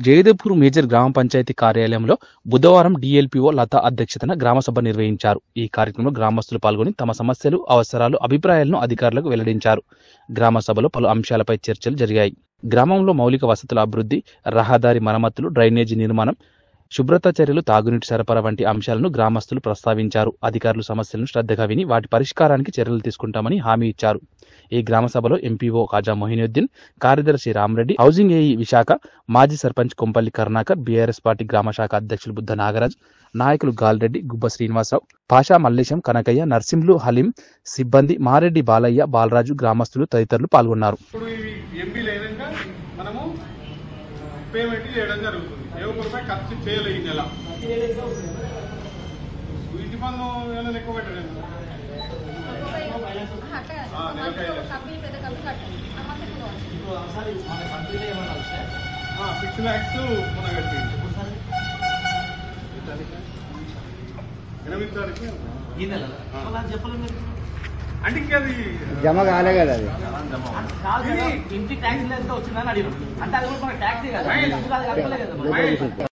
Jaidevpur major గ్రామ పంచాయతీ కార్యాలయంలో బుధవారం డీఎల్పీఓ లత అధ్యక్షతన గ్రామసభ నిర్వహించారు. ఈ కార్యక్రమంలో గ్రామస్తులు పాల్గొని తమ సమస్యలు, అవసరాలు, అభిప్రాయాలను అధికారులకు వెల్లడించారు. గ్రామ సభలో పలు అంశాలపై చర్చలు జరిగాయి. గ్రామంలో మౌలిక వసతుల అభివృద్ధి, రహదారి మరమ్మతులు, డ్రైనేజీ నిర్మాణం, శుభ్రత చర్యలు, తాగునీటి సరఫరా వంటి అంశాలను గ్రామస్తులు ప్రస్తావించారు. అధికారులు సమస్యలను శ్రద్ధగా విని వాటి పరిష్కారానికి చర్యలు తీసుకుంటామని హామీ ఇచ్చారు. ఈ గ్రామ సభలో ఎంపీఓ ఖాజా మొహినుద్దీన్, కార్యదర్శి రామరెడ్డి, హౌసింగ్ ఏఈ విశాఖ, మాజీ సర్పంచ్ కొంపల్లి కరుణాకర్, బీఆర్ఎస్ పార్టీ గ్రామ శాఖ అధ్యక్షులు బుద్ధ నాగరాజ్, నాయకులు గాల్రెడ్డి, గుబ్బ శ్రీనివాసరావు, పాషా మల్లేశం, కనకయ్య, నర్సింహులు, హలీం, సిబ్బంది, మారెడ్డి బాలయ్య, బాలరాజు, గ్రామస్తులు తదితరులు పాల్గొన్నారు. పేమెంట్ చేయడం జరుగుతుంది. ₹1 ఖర్చు చేయలేదు ఈ నెల. ఇంటి పన్ను ఏమైనా ఎక్కువ పెట్టలేదు. 6 lakhs మన కట్టింది. 8 తారీఖు అంటే ఇంకా అది జమ కాలే కదా. ఇంటి ట్యాక్స్ ఎంత వచ్చిందని అడిగారు. అంటే అది కూడా మన ట్యాక్సే కదా.